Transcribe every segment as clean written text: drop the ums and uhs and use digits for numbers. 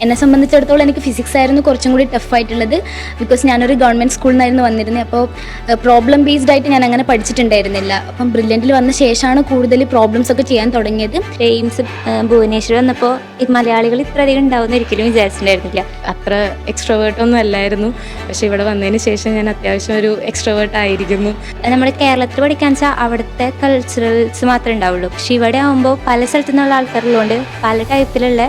എന്നെ സംബന്ധിച്ചിടത്തോളം എനിക്ക് ഫിസിക്സ് ആയിരുന്നു കുറച്ചും കൂടി ടഫായിട്ടുള്ളത്. ബിക്കോസ് ഞാനൊരു ഗവൺമെൻറ് സ്കൂളിൽ നിന്നായിരുന്നു വന്നിരുന്നത്. അപ്പോൾ പ്രോബ്ലം ബേസ്ഡ് ആയിട്ട് ഞാൻ അങ്ങനെ പഠിച്ചിട്ടുണ്ടായിരുന്നില്ല. അപ്പം ബ്രില്യൻറ്റിൽ വന്ന ശേഷമാണ് കൂടുതൽ പ്രോബ്ലംസ് ഒക്കെ ചെയ്യാൻ തുടങ്ങിയത്. എയിംസ് ഭുവനേശ്വർ വന്നപ്പോൾ ഈ മലയാളികൾ ഇത്രയധികം ഉണ്ടാവുമെന്ന് ഒരിക്കലും വിചാരിച്ചിട്ടുണ്ടായിരുന്നില്ല. അത്ര എക്സ്ട്രോവേർട്ടൊന്നും അല്ലായിരുന്നു. പക്ഷേ ഇവിടെ വന്നതിന് ശേഷം ഞാൻ അത്യാവശ്യം ഒരു എക്സ്ട്രോവേർട്ട് ആയിരിക്കുന്നു. നമ്മൾ കേരളത്തിൽ പഠിക്കാന്ന് വെച്ചാൽ അവിടുത്തെ കൾച്ചറൽസ് മാത്രമേ ഉണ്ടാവുള്ളൂ. പക്ഷെ ഇവിടെ ആകുമ്പോൾ പല സ്ഥലത്തു നിന്നുള്ള ആൾക്കാരുള്ളതുകൊണ്ട് പല ടൈപ്പിലുള്ള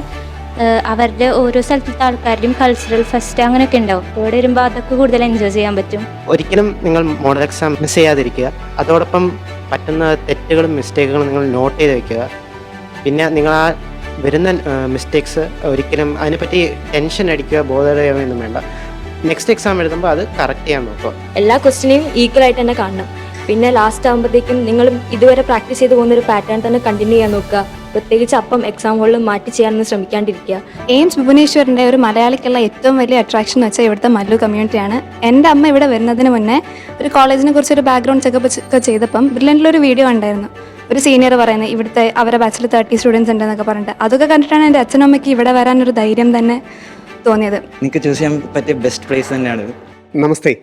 അവരുടെ ഓരോ സ്ഥലത്തെ ആൾക്കാരുടെയും കൾച്ചറൽ ഫെസ്റ്റ് അങ്ങനെയൊക്കെ ഉണ്ടാവും. ഇവിടെ വരുമ്പോൾ അതൊക്കെ കൂടുതൽ എൻജോയ് ചെയ്യാൻ പറ്റും. ഒരിക്കലും നിങ്ങൾ മോഡൽ എക്സാം മിസ് ചെയ്യാതിരിക്കുക. അതോടൊപ്പം പറ്റുന്ന തെറ്റുകളും മിസ്റ്റേക്കുകളും നിങ്ങൾ നോട്ട് ചെയ്ത് വയ്ക്കുക. പിന്നെ നിങ്ങൾ ആ വരുന്ന മിസ്റ്റേക്സ് ഒരിക്കലും അതിനെപ്പറ്റി ടെൻഷൻ അടിക്കുക, ബോധമൊന്നും വേണ്ട. നെക്സ്റ്റ് എക്സാം എഴുതുമ്പോൾ അത് കറക്റ്റ് ചെയ്യാൻ നോക്കുക. എല്ലാ ക്വസ്റ്റിനെയും ഈക്വൽ ആയിട്ട് തന്നെ കാണണം. പിന്നെ ലാസ്റ്റ് ആകുമ്പോഴത്തേക്കും നിങ്ങൾ ഇതുവരെ പ്രാക്ടീസ് ചെയ്ത് പോകുന്ന ഒരു പാറ്റേൺ തന്നെ കണ്ടിന്യൂ ചെയ്യാൻ നോക്കുക. പ്രത്യേകിച്ച് അപ്പം എക്സാം ഹോളിൽ മാറ്റി ചെയ്യാനൊന്നും ശ്രമിക്കാണ്ടിരിക്കുക. എയിംസ് ഭുവനേശ്വറിൻ്റെ ഒരു മലയാളിക്കുള്ള ഏറ്റവും വലിയ അട്രാക്ഷൻ എന്ന് വെച്ചാൽ ഇവിടുത്തെ മല്ലു കമ്മ്യൂണിറ്റിയാണ്. എൻ്റെ അമ്മ ഇവിടെ വരുന്നതിന് മുന്നേ ഒരു കോളേജിനെ കുറിച്ചൊരു ബാക്ക്ഗ്രൗണ്ട് ചെക്കപ്പ് ഒക്കെ ചെയ്തപ്പം ബ്രില്യൻറ്റിലൊരു വീഡിയോ ഉണ്ടായിരുന്നു. ഒരു സീനിയർ പറയുന്നത് ഇവിടുത്തെ അവരുടെ ബാച്ചിൽ 30 സ്റ്റുഡൻസ് ഉണ്ടെന്നൊക്കെ പറഞ്ഞിട്ട്. അതൊക്കെ കണ്ടിട്ടാണ് എൻ്റെ അച്ഛനും അമ്മയ്ക്ക് ഇവിടെ വരാനൊരു ധൈര്യം തന്നെ തോന്നിയത്. എനിക്ക് ചൂസ് ചെയ്യാൻ പറ്റിയ ബെസ്റ്റ് പ്ലേസ് തന്നെയാണ്. നമസ്തേ,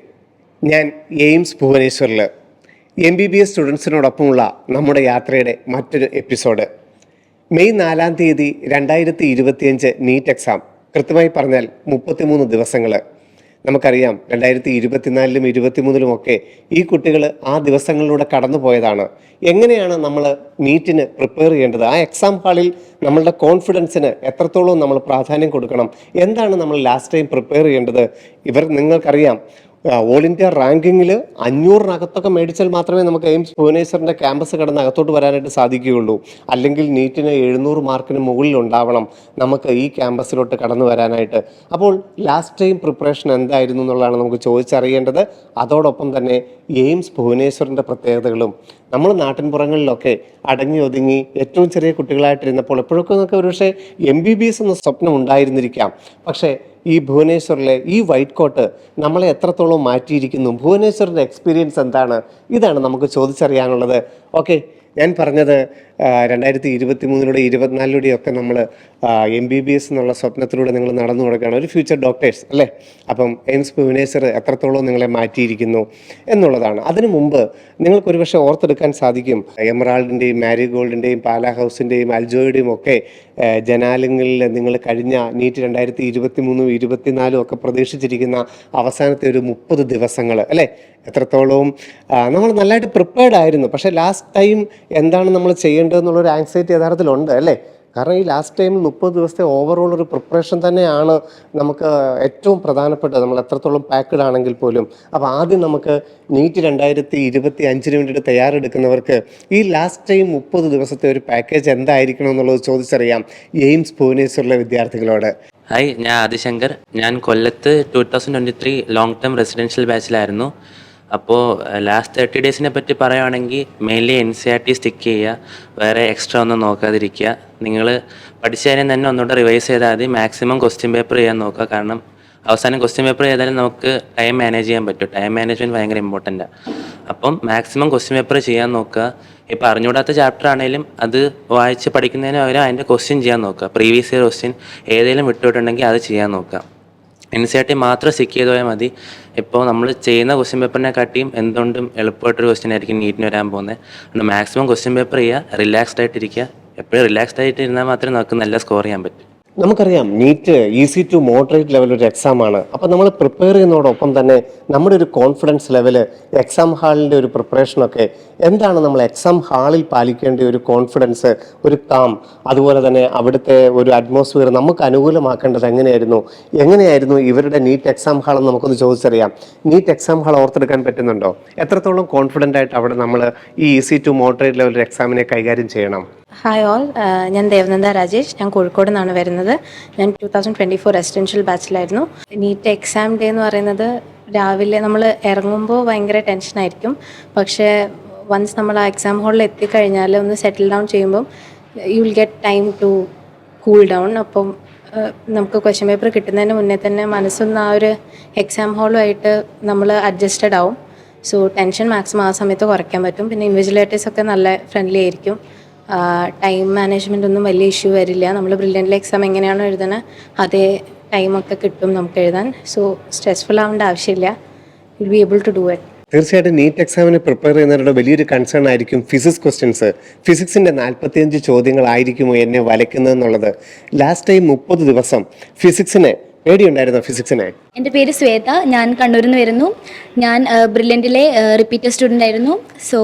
ഞാൻ എയിംസ് ഭുവനേശ്വറിൽ MBBS സ്റ്റുഡൻസിനോടൊപ്പമുള്ള നമ്മുടെ യാത്രയുടെ മറ്റൊരു എപ്പിസോഡ്. മെയ് 4-ാം തീയതി 2025 നീറ്റ് എക്സാം. കൃത്യമായി പറഞ്ഞാൽ 33 ദിവസങ്ങൾ. നമുക്കറിയാം 2024-ലും 2023-ലും ഒക്കെ ഈ കുട്ടികൾ ആ ദിവസങ്ങളിലൂടെ കടന്നു പോയതാണ്. എങ്ങനെയാണ് നമ്മൾ നീറ്റിന് പ്രിപ്പയർ ചെയ്യേണ്ടത്, ആ എക്സാം ഹാളിൽ നമ്മളുടെ കോൺഫിഡൻസിന് എത്രത്തോളം നമ്മൾ പ്രാധാന്യം കൊടുക്കണം, എന്താണ് നമ്മൾ ലാസ്റ്റ് ടൈം പ്രിപ്പയർ ചെയ്യേണ്ടത്. നിങ്ങൾക്കറിയാം ഓൾ ഇന്ത്യ റാങ്കിങ്ങിൽ 500-നകത്തൊക്കെ മേടിച്ചാൽ മാത്രമേ നമുക്ക് എയിംസ് ഭുവനേശ്വറിൻ്റെ ക്യാമ്പസ് കടന്ന് അകത്തോട്ട് വരാനായിട്ട് സാധിക്കുകയുള്ളൂ. അല്ലെങ്കിൽ നീറ്റിന് 700 മാർക്കിന് മുകളിൽ ഉണ്ടാവണം നമുക്ക് ഈ ക്യാമ്പസിലോട്ട് കടന്നു വരാനായിട്ട്. അപ്പോൾ ലാസ്റ്റ് ടൈം പ്രിപ്പറേഷൻ എന്തായിരുന്നു എന്നുള്ളതാണ് നമുക്ക് ചോദിച്ചറിയേണ്ടത്. അതോടൊപ്പം തന്നെ എയിംസ് ഭുവനേശ്വറിൻ്റെ പ്രത്യേകതകളും നമ്മൾ നാട്ടിൻപുറങ്ങളിലൊക്കെ അടങ്ങി ഒതുങ്ങി ഏറ്റവും ചെറിയ കുട്ടികളായിട്ടിരുന്നപ്പോൾ എപ്പോഴൊക്കെ നമുക്ക് ഒരുപക്ഷെ MBBS എന്ന സ്വപ്നം ഉണ്ടായിരുന്നിരിക്കാം. പക്ഷേ ഈ ഭുവനേശ്വറിലെ ഈ വൈറ്റ് കോട്ട് നമ്മളെ എത്രത്തോളം മാറ്റിയിരിക്കുന്നു, ഭുവനേശ്വറിൻ്റെ എക്സ്പീരിയൻസ് എന്താണ്, ഇതാണ് നമുക്ക് ചോദിച്ചറിയാനുള്ളത്. ഓക്കെ, ഞാൻ പറഞ്ഞത് 2023-ലൂടെ 2024-ലൂടെയൊക്കെ നമ്മൾ MBBS എന്നുള്ള സ്വപ്നത്തിലൂടെ നിങ്ങൾ നടന്നു കൊടുക്കുകയാണ്, ഒരു ഫ്യൂച്ചർ ഡോക്ടേഴ്സ് അല്ലേ. അപ്പം എയിംസ് ഭുവനേശ്വർ എത്രത്തോളം നിങ്ങളെ മാറ്റിയിരിക്കുന്നു എന്നുള്ളതാണ്. അതിനു മുമ്പ് നിങ്ങൾക്കൊരു പക്ഷേ ഓർത്തെടുക്കാൻ സാധിക്കും, എമറാൾഡിൻ്റെയും മാരിഗോൾഡിൻ്റെയും പാലാ ഹൗസിൻ്റെയും അൽജോയുടെയും ഒക്കെ ജനാലയങ്ങളിൽ നിങ്ങൾ കഴിഞ്ഞ നീറ്റ് 2023-ലും 2024-ലും ഒക്കെ പ്രതീക്ഷിച്ചിരിക്കുന്ന അവസാനത്തെ ഒരു 30 ദിവസങ്ങൾ അല്ലേ, എത്രത്തോളവും നമ്മൾ നല്ലതായിട്ട് പ്രിപ്പയർഡ് ആയിരുന്നു. പക്ഷേ ലാസ്റ്റ് ടൈം എന്താണ് നമ്മൾ ചെയ്യേണ്ടതെന്നുള്ളൊരു ആങ്സൈറ്റി യഥാർത്ഥത്തിലുണ്ട് അല്ലേ. കാരണം ഈ ലാസ്റ്റ് ടൈം 30 ദിവസത്തെ ഓവറോൾ ഒരു പ്രിപ്പറേഷൻ തന്നെയാണ് നമുക്ക് ഏറ്റവും പ്രധാനപ്പെട്ടത്, നമ്മൾ എത്രത്തോളം പാക്ക്ഡ് ആണെങ്കിൽ പോലും. അപ്പോൾ ആദ്യം നമുക്ക് നീറ്റ് 2025-ന് വേണ്ടിയിട്ട് തയ്യാറെടുക്കുന്നവർക്ക് ഈ ലാസ്റ്റ് ടൈം 30 ദിവസത്തെ ഒരു പാക്കേജ് എന്തായിരിക്കണം എന്നുള്ളത് ചോദിച്ചറിയാം എയിംസ് ഭുവനേശ്വറിലെ വിദ്യാർത്ഥികളോട്. ഹായ്, ഞാൻ ആദിശങ്കർ. ഞാൻ കൊല്ലത്ത് 2023 ലോങ് ടേം റെസിഡൻഷ്യൽ ബാച്ചിലായിരുന്നു. അപ്പോൾ ലാസ്റ്റ് 30 ഡേയ്സിനെ പറ്റി പറയുകയാണെങ്കിൽ മെയിൻലി NCERT സ്റ്റിക്ക് ചെയ്യുക, വേറെ എക്സ്ട്രാ ഒന്നും നോക്കാതിരിക്കുക. നിങ്ങൾ പഠിച്ച കാര്യം തന്നെ ഒന്നുകൂടെ റിവൈസ് ചെയ്താൽ മതി. മാക്സിമം ക്വസ്റ്റ്യൻ പേപ്പർ ചെയ്യാൻ നോക്കുക. കാരണം അവസാനം ക്വസ്റ്റ്യൻ പേപ്പർ ചെയ്താലും നമുക്ക് ടൈം മാനേജ് ചെയ്യാൻ പറ്റും. ടൈം മാനേജ്മെൻറ്റ് ഭയങ്കര ഇമ്പോർട്ടൻ്റാണ്. അപ്പം മാക്സിമം ക്വസ്റ്റ്യൻ പേപ്പർ ചെയ്യാൻ നോക്കുക. ഇപ്പോൾ അറിഞ്ഞുകൂടാത്ത ചാപ്റ്റർ ആണെങ്കിലും അത് വായിച്ച് പഠിക്കുന്നതിന് പകരം അതിൻ്റെ ക്വസ്റ്റ്യൻ ചെയ്യാൻ നോക്കുക. പ്രീവിയസ് ഇയർ ക്വസ്റ്റ്യൻ ഏതെങ്കിലും വിട്ടുവിട്ടുണ്ടെങ്കിൽ അത് ചെയ്യാൻ നോക്കുക. NCERT മാത്രം സ്റ്റിക്ക് ചെയ്ത് പോയാൽ മതി. ഇപ്പോൾ നമ്മൾ ചെയ്യുന്ന ക്വസ്റ്റ്യൻ പേപ്പറിനെക്കാട്ടിയും എന്തുകൊണ്ടും എളുപ്പമായിട്ടൊരു ക്വസ്റ്റ്യൻ ആയിരിക്കും നീറ്റിന് വരാൻ പോകുന്നത്. അതുകൊണ്ട് മാക്സിമം ക്വസ്റ്റ്യൻ പേപ്പർ ചെയ്യുക, റിലാക്സ്ഡ് ആയിട്ടിരിക്കുക. എപ്പോഴും റിലാക്സ്ഡ് ആയിട്ട് ഇരുന്നാൽ മാത്രമേ നമുക്ക് നല്ല സ്കോർ ചെയ്യാൻ പറ്റൂ. നമുക്കറിയാം NEET easy to moderate level ഒരു എക്സാമാണ്. അപ്പോൾ നമ്മൾ പ്രിപ്പയർ ചെയ്യുന്നതോടൊപ്പം തന്നെ നമ്മുടെ ഒരു കോൺഫിഡൻസ് ലെവല്, എക്സാം ഹാളിൻ്റെ ഒരു പ്രിപ്പറേഷനൊക്കെ എന്താണ്, നമ്മൾ എക്സാം ഹാളിൽ പാലിക്കേണ്ട ഒരു കോൺഫിഡൻസ്, ഒരു കാം, അതുപോലെ തന്നെ അവിടുത്തെ ഒരു അറ്റ്മോസ്ഫിയർ നമുക്ക് അനുകൂലമാക്കേണ്ടത് എങ്ങനെയായിരുന്നു ഇവരുടെ നീറ്റ് എക്സാം ഹാൾ എന്ന് നമുക്കൊന്ന് ചോദിച്ചറിയാം. നീറ്റ് എക്സാം ഹാൾ ഓർത്തെടുക്കാൻ പറ്റുന്നുണ്ടോ? എത്രത്തോളം കോൺഫിഡൻ്റ് ആയിട്ട് അവിടെ നമ്മൾ ഈ ഈസി ടു മോഡറേറ്റ് ലെവൽ ഒരു എക്സാമിനെ കൈകാര്യം ചെയ്യണം? ഹായ് ഓൾ, ഞാൻ ദേവനന്ദ രാജേഷ്. ഞാൻ കോഴിക്കോട് നിന്നാണ് വരുന്നത്. ഞാൻ 2024 റെസിഡൻഷ്യൽ ബാച്ചിലായിരുന്നു. നീറ്റ് എക്സാം ഡേ എന്ന് പറയുന്നത് രാവിലെ നമ്മൾ ഇറങ്ങുമ്പോൾ ഭയങ്കര ടെൻഷനായിരിക്കും. പക്ഷേ വൺസ് നമ്മൾ ആ എക്സാം ഹാളിൽ എത്തിക്കഴിഞ്ഞാൽ ഒന്ന് സെറ്റിൽ ഡൗൺ ചെയ്യുമ്പം you will get time to cool down. അപ്പം നമുക്ക് ക്വസ്റ്റ്യൻ പേപ്പർ കിട്ടുന്നതിന് മുന്നേ തന്നെ മനസ്സൊന്ന് ആ ഒരു എക്സാം ഹാളുമായിട്ട് നമ്മൾ അഡ്ജസ്റ്റഡ് ആവും. സോ ടെൻഷൻ മാക്സിമം ആ സമയത്ത് കുറയ്ക്കാൻ പറ്റും. പിന്നെ ഇൻവിജിലേറ്റേഴ്സൊക്കെ നല്ല ഫ്രണ്ട്ലി ആയിരിക്കും. ടൈം മാനേജ്മെൻ്റ് ഒന്നും വലിയ ഇഷ്യൂ വരില്ല. നമ്മൾ ബ്രില്യൻ്റിലെ എക്സാം എങ്ങനെയാണോ എഴുതുന്നത് അതേ ടൈമൊക്കെ കിട്ടും നമുക്ക് എഴുതാൻ. സോ സ്ട്രെസ്ഫുൾ ആവേണ്ട ആവശ്യമില്ല. Will be able to do it. തീർച്ചയായിട്ടും നീറ്റ് എക്സാമിന് പ്രിപ്പയർ ചെയ്യുന്നവരുടെ വലിയൊരു കൺസേൺ ആയിരിക്കും ഫിസിക്സ് ക്വസ്റ്റ്യൻസ്. ഫിസിക്സിൻ്റെ 45 ചോദ്യങ്ങളായിരിക്കുമോ എന്നെ വലയ്ക്കുന്നതെന്നുള്ളത്. ലാസ്റ്റ് ടൈം 30 ദിവസം ഫിസിക്സിനെ പേടിയുണ്ടായിരുന്നോ? ഫിസിക്സിനെ? എൻ്റെ പേര് ശ്വേത, ഞാൻ കണ്ണൂരിൽ നിന്ന് വരുന്നു. ഞാൻ ബ്രില്യൻറ്റിലെ റിപ്പീറ്റർ സ്റ്റുഡൻ്റ് ആയിരുന്നു. സോ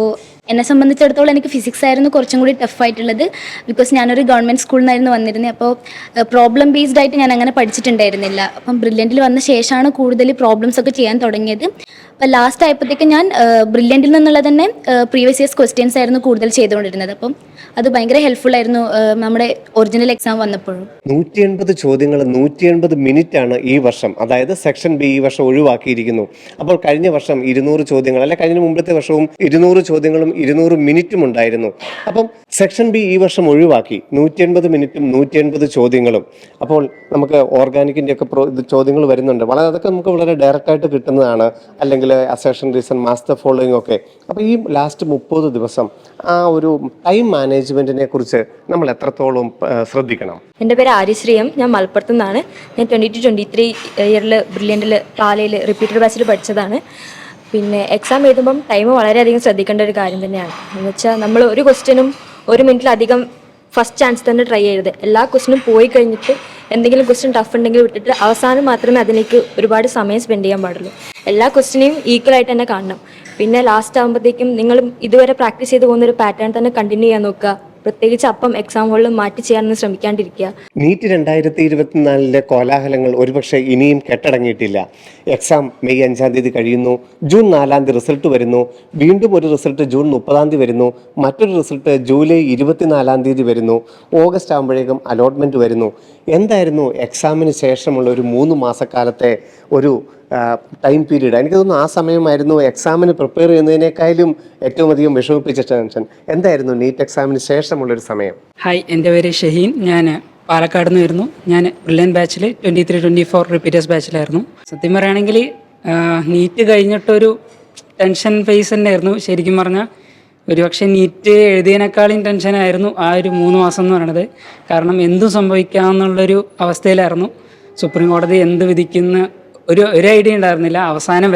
എന്നെ സംബന്ധിച്ചിടത്തോളം എനിക്ക് ഫിസിക്സ് ആയിരുന്നു കുറച്ചും കൂടി ടഫായിട്ടുള്ളത്. ബിക്കോസ് ഞാനൊരു ഗവൺമെൻറ് സ്കൂളിൽ നിന്നായിരുന്നു വന്നിരുന്നത്. അപ്പോൾ പ്രോബ്ലം ബേസ്ഡ് ആയിട്ട് ഞാൻ അങ്ങനെ പഠിച്ചിട്ടുണ്ടായിരുന്നില്ല. അപ്പം ബ്രില്യൻറ്റിൽ വന്ന ശേഷമാണ് കൂടുതൽ പ്രോബ്ലംസ് ഒക്കെ ചെയ്യാൻ തുടങ്ങിയത്. അപ്പോൾ ലാസ്റ്റ് ആയപ്പോഴത്തേക്ക് ഞാൻ ബ്രില്യൻറ്റിൽ നിന്നുള്ള തന്നെ പ്രീവിയസ് ഇയേഴ്സ് ക്വസ്റ്റ്യൻസ് ആയിരുന്നു കൂടുതൽ ചെയ്തുകൊണ്ടിരുന്നത്. അപ്പം അത് ഭയങ്കര ഹെൽപ്ഫുൾ ആയിരുന്നു നമ്മുടെ ഒറിജിനൽ എക്സാം വന്നപ്പോഴും. 180 ചോദ്യങ്ങൾ 180 മിനിറ്റ് ആണ് ഈ വർഷം. അതായത് സെക്ഷൻ ബി ഈ വർഷം ഒഴിവാക്കിയിരിക്കുന്നു. അപ്പോൾ കഴിഞ്ഞ വർഷം 200 ചോദ്യങ്ങൾ, അല്ലെ കഴിഞ്ഞ മുമ്പത്തെ വർഷവും 200 ചോദ്യങ്ങളും 200 മിനിറ്റും ഉണ്ടായിരുന്നു. അപ്പം സെക്ഷൻ ബി ഈ വർഷം ഒഴിവാക്കി 180 മിനിറ്റും 180 ചോദ്യങ്ങളും. അപ്പോൾ നമുക്ക് ഓർഗാനിക്കിൻ്റെ ഒക്കെ ചോദ്യങ്ങൾ വരുന്നുണ്ട്. അതൊക്കെ നമുക്ക് വളരെ ഡയറക്റ്റായിട്ട് കിട്ടുന്നതാണ്. അല്ലെങ്കിൽ അസേഷൻ റീസൺ, മാസ്റ്റർ ഫോളോയിങ് ഒക്കെ. അപ്പോൾ ഈ ലാസ്റ്റ് 30 ദിവസം ആ ഒരു ടൈം മാനേജ്മെന്റിനെ കുറിച്ച് നമ്മൾ എത്രത്തോളം ശ്രദ്ധിക്കണം? എൻ്റെ പേര് ആര്യശ്രീയം, ഞാൻ മലപ്പുറത്തു നിന്നാണ്. ഞാൻ 22-23 ഇയറിൽ ബ്രില്യൻറ്റിൽ പാലയിൽ റിപ്പീറ്റർ ബാച്ചിൽ പഠിച്ചതാണ്. പിന്നെ എക്സാം എഴുതുമ്പം ടൈം വളരെയധികം ശ്രദ്ധിക്കേണ്ട ഒരു കാര്യം തന്നെയാണ്. എന്ന് വെച്ചാൽ നമ്മൾ ഒരു ക്വസ്റ്റ്യനും 1 മിനിറ്റിലധികം ഫസ്റ്റ് ചാൻസ് തന്നെ ട്രൈ ചെയ്യരുത്. എല്ലാ ക്വസ്റ്റ്യനും പോയി കഴിഞ്ഞിട്ട് എന്തെങ്കിലും ക്വസ്റ്റ്യൻ ടഫ് ഉണ്ടെങ്കിൽ വിട്ടിട്ട് അവസാനം മാത്രമേ അതിലേക്ക് ഒരുപാട് സമയം സ്പെൻഡ് ചെയ്യാൻ പാടുള്ളൂ. എല്ലാ ക്വസ്റ്റ്യനെയും ഈക്വലായിട്ട് തന്നെ കാണണം. പിന്നെ ലാസ്റ്റ് ആകുമ്പോഴത്തേക്കും നിങ്ങൾ ഇതുവരെ പ്രാക്ടീസ് ചെയ്ത് പോകുന്ന ഒരു പാറ്റേൺ തന്നെ കണ്ടിന്യൂ ചെയ്യാൻ നോക്കുക. പ്രത്യേകിച്ച് അപ്പം എക്സാം ഹോളിൽ മാറ്റി ചെയ്യാനൊന്നും ശ്രമിക്കാണ്ടിരിക്കുക. നീറ്റ് 2024 കോലാഹലങ്ങൾ ഒരുപക്ഷെ ഇനിയും കെട്ടടങ്ങിയിട്ടില്ല. എക്സാം മെയ് 5-ാം തീയതി കഴിയുന്നു. ജൂൺ 4-ാം തീയതി റിസൾട്ട് വരുന്നു. വീണ്ടും ഒരു റിസൾട്ട് ജൂൺ 30-ാം തീയതി വരുന്നു. മറ്റൊരു റിസൾട്ട് ജൂലൈ 24-ാം തീയതി വരുന്നു. ഓഗസ്റ്റ് ആകുമ്പോഴേക്കും അലോട്ട്മെൻറ്റ് വരുന്നു. എന്തായിരുന്നു എക്സാമിന് ശേഷമുള്ള ഒരു 3 മാസക്കാലത്തെ ഒരു ടൈം പീരീഡ്? എനിക്ക് തോന്നുന്നു ആ സമയമായിരുന്നു എക്സാമിന് പ്രിപ്പയർ ചെയ്യുന്നതിനേക്കാളും ഏറ്റവും അധികം വിഷമിപ്പിച്ച ടെൻഷൻ. എന്തായിരുന്നു നീറ്റ് എക്സാമിന് ശേഷമുള്ളൊരു സമയം? ഹായ്, എൻ്റെ പേര് ഷഹീൻ. ഞാൻ പാലക്കാട് നിന്ന് വരുന്നു. ഞാൻ ബ്രില്യൻ ബാച്ചിൽ 23-24 റിപ്പീറ്റേഴ്സ് ബാച്ചിലായിരുന്നു. സത്യം പറയുകയാണെങ്കിൽ നീറ്റ് കഴിഞ്ഞിട്ടൊരു ടെൻഷൻ ഫേസ് തന്നെയായിരുന്നു. ശരിക്കും പറഞ്ഞാൽ ഒരുപക്ഷെ നീറ്റ് എഴുതിയതിനേക്കാളും ടെൻഷനായിരുന്നു ആ ഒരു 3 മാസം എന്ന് പറയുന്നത്. കാരണം എന്തും സംഭവിക്കാമെന്നുള്ളൊരു അവസ്ഥയിലായിരുന്നു. സുപ്രീം കോടതി എന്ത് വിധിക്കുന്ന ഒരു ഐഡിയ ഉണ്ടായിരുന്നില്ല അവസാനം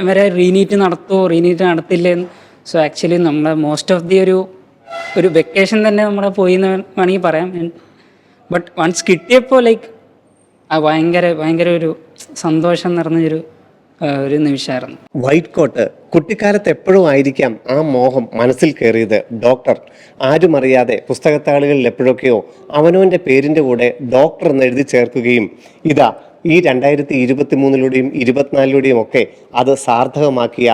വരെ റീനീറ്റ് നടത്തുമോ റീനീറ്റ് നടത്തില്ലേ. സോ ആക്ച്വലി നമ്മുടെ മോസ്റ്റ് ഓഫ് ദി ഒരു വെക്കേഷൻ തന്നെ നമ്മുടെ പോയി എന്ന് വേണമെങ്കിൽ പറയാം. ബട്ട് വൺസ് കിട്ടിയപ്പോൾ ലൈക്ക് ഭയങ്കര ഒരു സന്തോഷം നിറഞ്ഞൊരു നിമിഷമായിരുന്നു. വൈറ്റ് കോട്ട് കുട്ടിക്കാലത്ത് എപ്പോഴും ആയിരിക്കാം ആ മോഹം മനസ്സിൽ കയറിയത്. ഡോക്ടർ ആരും അറിയാതെ പുസ്തകത്താളുകളിൽ എപ്പോഴൊക്കെയോ അവനവൻ്റെ പേരിൻ്റെ കൂടെ ഡോക്ടർ എന്ന് എഴുതി ചേർക്കുകയും ഇതാ ഈ 2023-ലും 24-ലും ഒക്കെ അത് സാർത്ഥകമാക്കിയ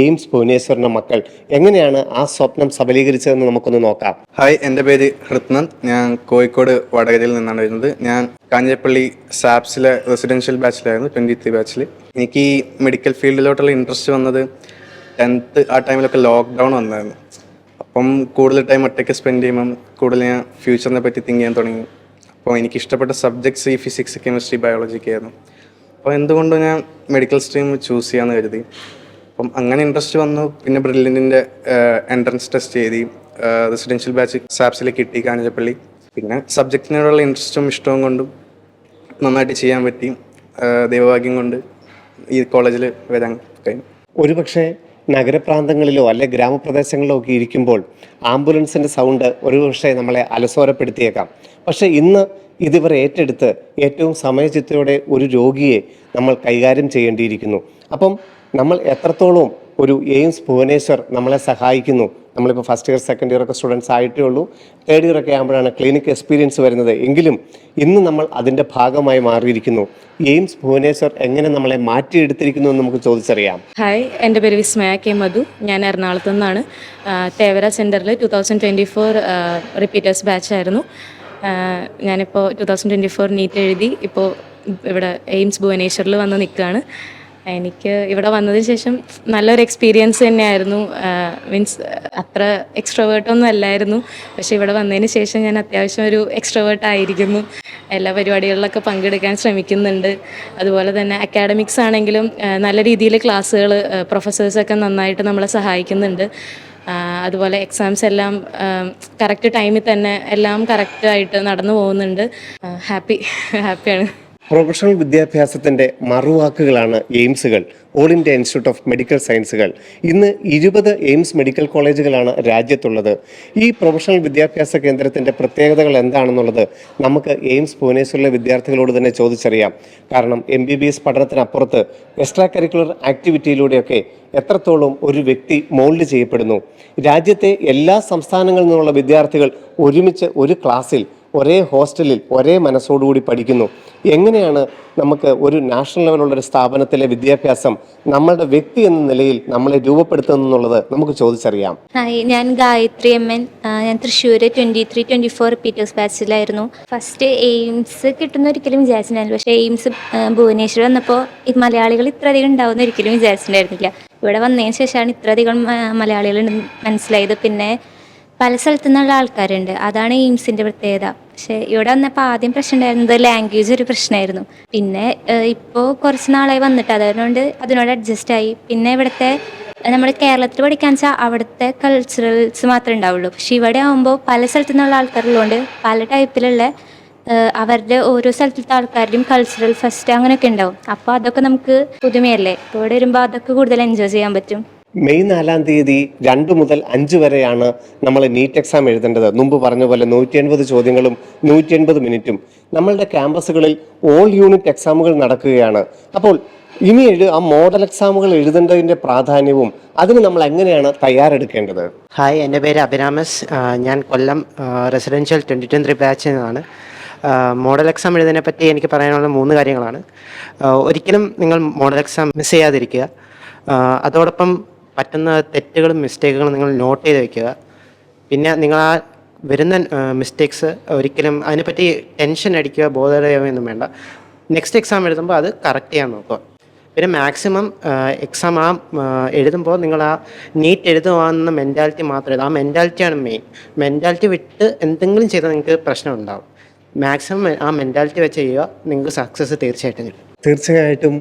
എയിംസ് ഭുവനേശ്വറിൻ്റെ മക്കൾ എങ്ങനെയാണ് ആ സ്വപ്നം സബലീകരിച്ചതെന്ന് നമുക്കൊന്ന് നോക്കാം. ഹായ്, എൻ്റെ പേര് ഹൃത്നന്ദ്. ഞാൻ കോഴിക്കോട് വടകരയിൽ നിന്നാണ് വരുന്നത്. ഞാൻ കാഞ്ഞിരപ്പള്ളി സാപ്സിലെ റെസിഡൻഷ്യൽ ബാച്ചിലായിരുന്നു, 23 ബാച്ചിൽ. എനിക്ക് ഈ മെഡിക്കൽ ഫീൽഡിലോട്ടുള്ള ഇൻട്രസ്റ്റ് വന്നത് 10th ആ ടൈമിലൊക്കെ ലോക്ക്ഡൗൺ വന്നായിരുന്നു. അപ്പം കൂടുതൽ ടൈം ഒറ്റയ്ക്ക് സ്പെൻഡ് ചെയ്യുമ്പം കൂടുതൽ ഞാൻ ഫ്യൂച്ചറിനെ പറ്റി തിങ്ക് ചെയ്യാൻ തുടങ്ങി. അപ്പോൾ എനിക്ക് ഇഷ്ടപ്പെട്ട സബ്ജക്ട്സ് ഈ ഫിസിക്സ്, കെമിസ്ട്രി, ബയോളജിക്ക് ആയിരുന്നു. അപ്പോൾ എന്തുകൊണ്ടും ഞാൻ മെഡിക്കൽ സ്ട്രീം ചൂസ് ചെയ്യാമെന്ന് കരുതി. അപ്പം അങ്ങനെ ഇൻട്രസ്റ്റ് വന്നു. പിന്നെ ബ്രില്യൻറ്റിൻ്റെ എൻട്രൻസ് ടെസ്റ്റ് എഴുതി. റെസിഡൻഷ്യൽ ബാച്ച് സാപ്സിൽ കിട്ടി കാഞ്ഞിരപ്പള്ളി. പിന്നെ സബ്ജക്റ്റിനോടുള്ള ഇൻട്രസ്റ്റും ഇഷ്ടവും കൊണ്ടും നന്നായിട്ട് ചെയ്യാൻ പറ്റി. ദൈവഭാഗ്യം കൊണ്ട് ഈ കോളേജിൽ വരാൻ കഴിഞ്ഞു. ഒരുപക്ഷെ നഗരപ്രാന്തങ്ങളിലോ അല്ലെ ഗ്രാമപ്രദേശങ്ങളിലോ ഒക്കെ ഇരിക്കുമ്പോൾ ആംബുലൻസിൻ്റെ സൗണ്ട് ഒരുപക്ഷെ നമ്മളെ അലസോരപ്പെടുത്തിയേക്കാം. പക്ഷേ ഇന്ന് ഇതിവർ ഏറ്റെടുത്ത് ഏറ്റവും സമയചിത്തയോടെ ഒരു രോഗിയെ നമ്മൾ കൈകാര്യം ചെയ്യേണ്ടിയിരിക്കുന്നു. അപ്പം നമ്മൾ എത്രത്തോളം ഒരു എയിംസ് ഭുവനേശ്വർ നമ്മളെ സഹായിക്കുന്നു. നമ്മളിപ്പോൾ ഫസ്റ്റ് ഇയർ സെക്കൻഡ് ഇയർ ഒക്കെ സ്റ്റുഡൻസ് ആയിട്ടേ ഉള്ളൂ. തേർഡ് ഇയർ ഒക്കെ ആകുമ്പോഴാണ് ക്ലിനിക് എക്സ്പീരിയൻസ് വരുന്നത്. എങ്കിലും ഇന്ന് നമ്മൾ അതിൻ്റെ ഭാഗമായി മാറിയിരിക്കുന്നു. എയിംസ് ഭുവനേശ്വർ എങ്ങനെ നമ്മളെ മാറ്റിയെടുത്തിരിക്കുന്നു എന്ന് നമുക്ക് ചോദിച്ചറിയാം. ഹായ്, എൻ്റെ പേര് വിസ്മയ കെ മധു. ഞാൻ എറണാകുളത്തു നിന്നാണ്. തേവര സെൻറ്ററിൽ 2024 റിപ്പീറ്റേഴ്സ് ബാച്ചായിരുന്നു. ഞാനിപ്പോൾ 2024 നീറ്റ് എഴുതി ഇപ്പോൾ ഇവിടെ എയിംസ് ഭുവനേശ്വറിൽ വന്ന് നിൽക്കുകയാണ്. എനിക്ക് ഇവിടെ വന്നതിന് ശേഷം നല്ലൊരു എക്സ്പീരിയൻസ് തന്നെയായിരുന്നു. മീൻസ് അത്ര എക്സ്ട്രോവേർട്ടൊന്നും അല്ലായിരുന്നു. പക്ഷേ ഇവിടെ വന്നതിന് ശേഷം ഞാൻ അത്യാവശ്യം ഒരു എക്സ്ട്രോവേർട്ട് ആയിരിക്കുന്നു. എല്ലാ പരിപാടികളിലൊക്കെ പങ്കെടുക്കാൻ ശ്രമിക്കുന്നുണ്ട്. അതുപോലെ തന്നെ അക്കാഡമിക്സ് ആണെങ്കിലും നല്ല രീതിയിൽ ക്ലാസ്സുകൾ പ്രൊഫസേഴ്സൊക്കെ നന്നായിട്ട് നമ്മളെ സഹായിക്കുന്നുണ്ട്. അതുപോലെ എക്സാംസ് എല്ലാം കറക്റ്റ് ടൈമിൽ തന്നെ എല്ലാം കറക്റ്റായിട്ട് നടന്നു പോകുന്നുണ്ട്. ഹാപ്പിയാണ്. പ്രൊഫഷണൽ വിദ്യാഭ്യാസത്തിൻ്റെ മറുവാക്കുകളാണ് എയിംസുകൾ, all India institute of medical സയൻസുകൾ. ഇന്ന് 20 എയിംസ് മെഡിക്കൽ കോളേജുകളാണ് രാജ്യത്തുള്ളത്. ഈ പ്രൊഫഷണൽ വിദ്യാഭ്യാസ കേന്ദ്രത്തിൻ്റെ പ്രത്യേകതകൾ എന്താണെന്നുള്ളത് നമുക്ക് എയിംസ് ഭുവനേശ്വറിലെ വിദ്യാർത്ഥികളോട് തന്നെ ചോദിച്ചറിയാം. കാരണം MBBS പഠനത്തിനപ്പുറത്ത് എക്സ്ട്രാ കരിക്കുലർ ആക്ടിവിറ്റിയിലൂടെയൊക്കെ എത്രത്തോളം ഒരു വ്യക്തി മോൾഡ് ചെയ്യപ്പെടുന്നു. രാജ്യത്തെ എല്ലാ സംസ്ഥാനങ്ങളിൽ നിന്നുള്ള വിദ്യാർത്ഥികൾ ഒരുമിച്ച് ഒരു ക്ലാസ്സിൽ, ഒരേ ഹോസ്റ്റലിൽ, ഒരേ മനസ്സോടുകൂടി പഠിക്കുന്നു. എങ്ങനെയാണ് നമുക്ക് ഒരു നാഷണൽ ലെവലുള്ളൊരു സ്ഥാപനത്തിലെ വിദ്യാഭ്യാസം നമ്മളുടെ വ്യക്തി എന്ന നിലയിൽ നമ്മളെ രൂപപ്പെടുത്തുന്നുള്ളത് നമുക്ക് ചോദിച്ചറിയാം. ഹായ്, ഞാൻ ഗായത്രി MN. ഞാൻ തൃശ്ശൂർ 23-24 റിപ്പീറ്റേഴ്സ് ബാച്ചിലായിരുന്നു. ഫസ്റ്റ് എയിംസ് കിട്ടുന്ന ഒരിക്കലും വിചാരിച്ചിട്ടുണ്ടായിരുന്നു. പക്ഷേ എയിംസ് ഭുവനേശ്വർ വന്നപ്പോൾ ഈ മലയാളികൾ ഇത്രയധികം ഉണ്ടാവുമെന്ന് ഒരിക്കലും വിചാരിച്ചിട്ടുണ്ടായിരുന്നില്ല. ഇവിടെ വന്നതിന് ശേഷമാണ് ഇത്രയധികം മലയാളികൾ മനസ്സിലായത്. പിന്നെ പല സ്ഥലത്തു നിന്നുള്ള ആൾക്കാരുണ്ട്, അതാണ് എയിംസിൻ്റെ പ്രത്യേകത. പക്ഷേ ഇവിടെ വന്നപ്പോൾ ആദ്യം പ്രശ്നം ഉണ്ടായിരുന്നത് ലാംഗ്വേജ് ഒരു പ്രശ്നമായിരുന്നു. പിന്നെ ഇപ്പോൾ കുറച്ച് നാളായി വന്നിട്ട് അതുകൊണ്ട് അതിനോട് അഡ്ജസ്റ്റ് ആയി. പിന്നെ ഇവിടുത്തെ നമ്മൾ കേരളത്തിൽ പഠിക്കാൻ വെച്ചാൽ അവിടുത്തെ കൾച്ചറൽസ് മാത്രമേ ഉണ്ടാവുള്ളൂ. പക്ഷെ ഇവിടെ ആകുമ്പോൾ പല സ്ഥലത്തു നിന്നുള്ള ആൾക്കാരുള്ളതുകൊണ്ട് പല ടൈപ്പിലുള്ള അവരുടെ ഓരോ സ്ഥലത്തെ ആൾക്കാരുടെയും കൾച്ചറൽ ഫെസ്റ്റ് അങ്ങനെയൊക്കെ ഉണ്ടാവും. അപ്പോൾ അതൊക്കെ നമുക്ക് പുതുമയല്ലേ. ഇവിടെ വരുമ്പോൾ അതൊക്കെ കൂടുതൽ എൻജോയ് ചെയ്യാൻ പറ്റും. മെയ് 4-ാം തീയതി 2 മുതൽ 5 വരെയാണ് നമ്മൾ നീറ്റ് എക്സാം എഴുതേണ്ടത്. മുമ്പ് പറഞ്ഞ പോലെ 180 ചോദ്യങ്ങളും 180 മിനിറ്റും. നമ്മളുടെ ക്യാമ്പസുകളിൽ ഓൾ യൂണിറ്റ് എക്സാമുകൾ നടക്കുകയാണ്. അപ്പോൾ ഇനി ആ മോഡൽ എക്സാമുകൾ എഴുതേണ്ടതിൻ്റെ പ്രാധാന്യവും അതിന് നമ്മൾ എങ്ങനെയാണ് തയ്യാറെടുക്കേണ്ടത്? ഹായ്, എൻ്റെ പേര് അഭിരാമസ്. ഞാൻ കൊല്ലം റെസിഡൻഷ്യൽ 2023 ബാച്ചിൽ നിന്നാണ്. മോഡൽ എക്സാം എഴുതുന്നതിനെ പറ്റി എനിക്ക് പറയാനുള്ള 3 കാര്യങ്ങളാണ്. ഒരിക്കലും നിങ്ങൾ മോഡൽ എക്സാം മിസ് ചെയ്യാതിരിക്കുക. അതോടൊപ്പം പറ്റുന്ന തെറ്റുകളും മിസ്റ്റേക്കുകളും നിങ്ങൾ നോട്ട് ചെയ്ത് വയ്ക്കുക. പിന്നെ നിങ്ങൾ ആ വരുന്ന മിസ്റ്റേക്സ് ഒരിക്കലും അതിനെപ്പറ്റി ടെൻഷൻ അടിക്കുക, ബോധമൊന്നും വേണ്ട. നെക്സ്റ്റ് എക്സാം എഴുതുമ്പോൾ അത് കറക്റ്റ് ചെയ്യാൻ നോക്കുക. പിന്നെ മാക്സിമം എക്സാം എഴുതുമ്പോൾ നിങ്ങൾ ആ നീറ്റ് എഴുതുവാന്ന മെൻറ്റാലിറ്റി മാത്രമേ, ആ മെൻറ്റാലിറ്റിയാണ് മെയിൻ. മെൻറ്റാലിറ്റി വിട്ട് എന്തെങ്കിലും ചെയ്താൽ നിങ്ങൾക്ക് പ്രശ്നം ഉണ്ടാവും. മാക്സിമം ആ മെൻറ്റാലിറ്റി വെച്ച് ചെയ്യുക, നിങ്ങൾക്ക് സക്സസ് തീർച്ചയായിട്ടും കിട്ടും. തീർച്ചയായിട്ടും